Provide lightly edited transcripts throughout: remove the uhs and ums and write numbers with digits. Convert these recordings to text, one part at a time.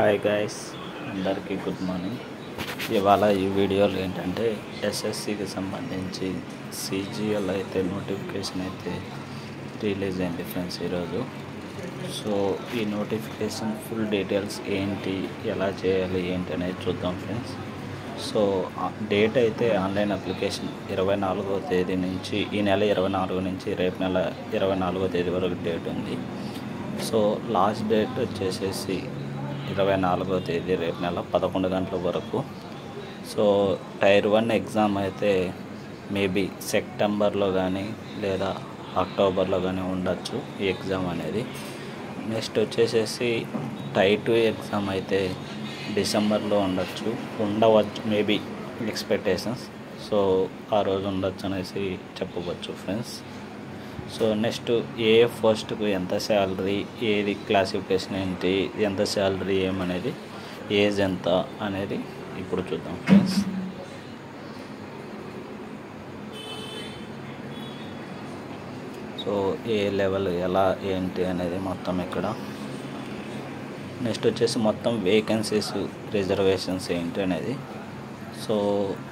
Hi guys, అందరికీ good morning. ఇవాళ ఈ వీడియోలో ఏంటంటే ఎస్ఎస్సికి సంబంధించి సిజిఎల్ అయితే నోటిఫికేషన్ అయితే రిలీజ్ అయింది ఫ్రెండ్స్ ఈరోజు. సో ఈ నోటిఫికేషన్ ఫుల్ డీటెయిల్స్ ఏంటి, ఎలా చేయాలి ఏంటి అనేది చూద్దాం ఫ్రెండ్స్. సో డేట్ అయితే ఆన్లైన్ అప్లికేషన్ 24వ తేదీ నుంచి, ఈ నెల 24 నుంచి రేపు నెల 24వ తేదీ వరకు డేట్ ఉంది. సో లాస్ట్ డేట్ వచ్చేసేసి 24వ తేదీ రేపు నెల 11 గంటల వరకు. సో టైర్ 1 ఎగ్జామ్ అయితే మేబీ సెప్టెంబర్లో కానీ లేదా అక్టోబర్లో కానీ ఉండొచ్చు ఈ ఎగ్జామ్ అనేది. నెక్స్ట్ వచ్చేసేసి టైర్ 2 ఎగ్జామ్ అయితే డిసెంబర్లో ఉండవచ్చు మేబీ ఎక్స్పెక్టేషన్స్. సో ఆ రోజు ఉండొచ్చు అనేసి చెప్పవచ్చు ఫ్రెండ్స్. సో నెక్స్ట్ ఏ పోస్ట్కు ఎంత శాలరీ, ఏది క్లాసిఫికేషన్ ఏంటి, ఎంత శాలరీ ఏమనేది, ఏజ్ ఎంత అనేది ఇప్పుడు చూద్దాం ఫ్రెండ్స్. సో ఏ లెవెల్ ఎలా ఏంటి అనేది మొత్తం ఇక్కడ. నెక్స్ట్ వచ్చేసి మొత్తం వేకెన్సీస్, రిజర్వేషన్స్ ఏంటి అనేది. సో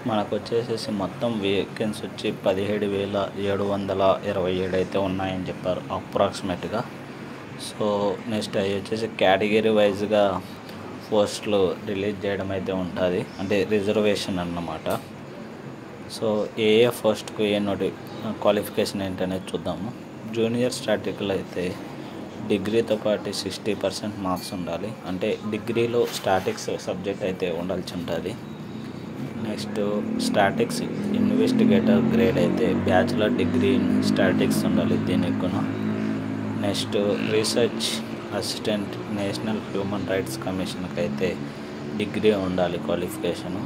మనకు వచ్చేసేసి మొత్తం వేకెన్సీ వచ్చి 17,727 అయితే ఉన్నాయని చెప్పారు అప్రాక్సిమేట్గా. సో నెక్స్ట్ అవి వచ్చేసి కేటగిరీ వైజ్గా పోస్టులు రిలీజ్ చేయడం అయితే ఉంటుంది, అంటే రిజర్వేషన్ అన్నమాట. సో ఏ పోస్ట్కు ఏ క్వాలిఫికేషన్ ఏంటనేది చూద్దాము. జూనియర్ స్టాటిక్లో అయితే డిగ్రీతో పాటు 60% మార్క్స్ ఉండాలి, అంటే డిగ్రీలో స్టాటిక్స్ సబ్జెక్ట్ అయితే ఉండాల్సి ఉంటుంది. నెక్స్ట్ స్టాటిక్స్ ఇన్వెస్టిగేటర్ గ్రేడ్ అయితే బ్యాచిలర్ డిగ్రీ ఇన్ స్టాటిక్స్ ఉండాలి దీనికి కూడా. Next research assistant national human rights కమిషన్కి అయితే డిగ్రీ ఉండాలి క్వాలిఫికేషను.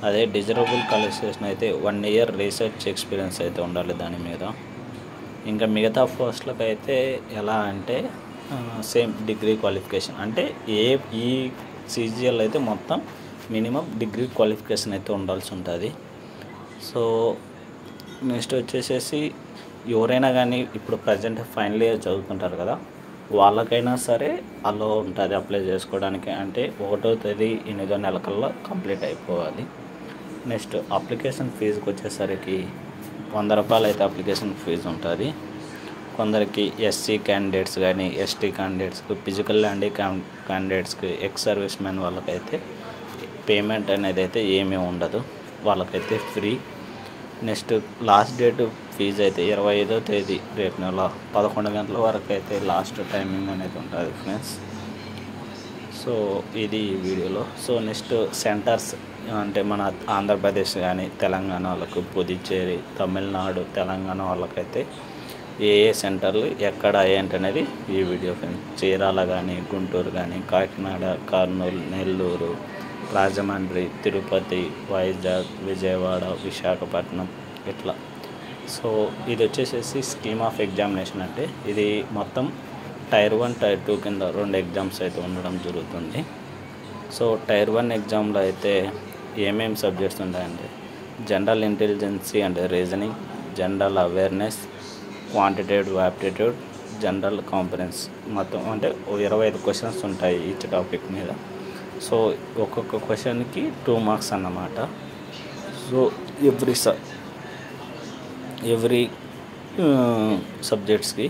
అదే డిజరబుల్ క్వాలిఫికేషన్ అయితే 1 year రీసెర్చ్ ఎక్స్పీరియన్స్ అయితే ఉండాలి దాని మీద. ఇంకా మిగతా పోస్టులకు అయితే ఎలా అంటే సేమ్ డిగ్రీ క్వాలిఫికేషన్, అంటే ఈ సిజిఎల్ అయితే మొత్తం మినిమం డిగ్రీ క్వాలిఫికేషన్ అయితే ఉండాల్సి ఉంటుంది. సో నెక్స్ట్ వచ్చేసేసి ఎవరైనా కానీ ఇప్పుడు ప్రజెంట్ ఫైనల్ ఇయర్ చదువుతుంటారు కదా, వాళ్ళకైనా సరే అలో ఉంటుంది అప్లై చేసుకోవడానికి. అంటే 1వ తేదీ 8వ నెల కల్లా కంప్లీట్ అయిపోవాలి. నెక్స్ట్ అప్లికేషన్ ఫీజుకి వచ్చేసరికి 100 రూపాయలు అయితే అప్లికేషన్ ఫీజు ఉంటుంది. కొందరికి ఎస్సీ క్యాండిడేట్స్ కానీ, ఎస్టీ క్యాండిడేట్స్కి, ఫిజికల్ ల్యాండ్ క్యాండిడేట్స్కి, ఎక్స్ సర్వీస్ మ్యాన్ వాళ్ళకైతే పేమెంట్ అనేది అయితే ఏమీ ఉండదు, వాళ్ళకైతే free. Next last date fee అయితే 25వ తేదీ రేపు నెల 11 గంటల వరకు అయితే లాస్ట్ టైమింగ్ అనేది ఉంటుంది ఫ్రెండ్స్. సో ఇది ఈ వీడియోలో. సో నెక్స్ట్ సెంటర్స్ అంటే మన ఆంధ్రప్రదేశ్ కానీ, తెలంగాణ వాళ్ళకు పుదుచ్చేరి, తమిళనాడు, తెలంగాణ వాళ్ళకైతే ఏ సెంటర్లు ఎక్కడ ఏంటనేది ఈ వీడియో ఫ్రెండ్స్. చీరాల కానీ, గుంటూరు కానీ, కాకినాడ, కర్నూలు, నెల్లూరు, రాజమండ్రి, తిరుపతి, వైజాగ్, విజయవాడ, విశాఖపట్నం ఇట్లా. సో ఇది వచ్చేసేసి స్కీమ్ ఆఫ్ ఎగ్జామినేషన్, అంటే ఇది మొత్తం టైర్ 1, టైర్ 2 కింద 2 ఎగ్జామ్స్ అయితే ఉండడం జరుగుతుంది. సో టైర్ 1 ఎగ్జామ్లో అయితే ఏమేమి సబ్జెక్ట్స్ ఉంటాయంటే general ఇంటెలిజెన్సీ and reasoning, general awareness, quantitative aptitude, general competence. మొత్తం అంటే 25 క్వశ్చన్స్ ఉంటాయి ఈచ్ టాపిక్ మీద. సో ఒక్కొక్క క్వశ్చన్కి 2 మార్క్స్ అన్నమాట. So every సబ్జెక్ట్స్కి.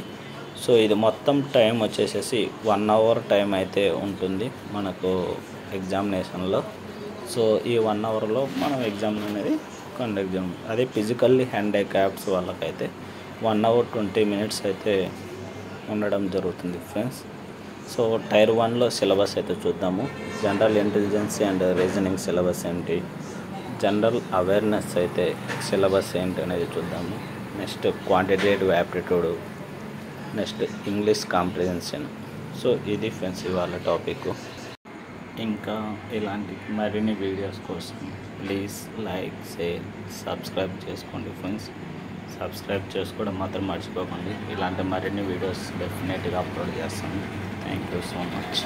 సో ఇది మొత్తం టైం వచ్చేసేసి 1 hour టైం అయితే ఉంటుంది మనకు ఎగ్జామినేషన్లో. సో ఈ 1 hourలో మనం ఎగ్జామ్ అనేది కండక్ట్ చేయం. అదే ఫిజికల్లీ హ్యాండిక్యాప్స్ వాళ్ళకైతే 1 hour 20 minutes అయితే ఉండడం జరుగుతుంది ఫ్రెండ్స్. సో టైర్ 1లో సిలబస్ అయితే చూద్దాము. జనరల్ ఇంటెలిజెన్సీ అండ్ రీజనింగ్ సిలబస్ ఏంటి, జనరల్ అవేర్నెస్ అయితే సిలబస్ ఏంటి అనేది చూద్దాము. Next quantitative aptitude, next English comprehension. So ఇది ఫ్రెండ్స్ ఇవాళ టాపిక్. ఇంకా ఇలాంటి మరిన్ని వీడియోస్ కోసం ప్లీజ్ లైక్, షేర్, సబ్స్క్రైబ్ చేసుకోండి ఫ్రెండ్స్. సబ్స్క్రైబ్ చేసుకోవడం మాత్రం మర్చిపోకండి. ఇలాంటి మరిన్ని వీడియోస్ డెఫినెట్గా అప్లోడ్ చేస్తాను. Thank you so much.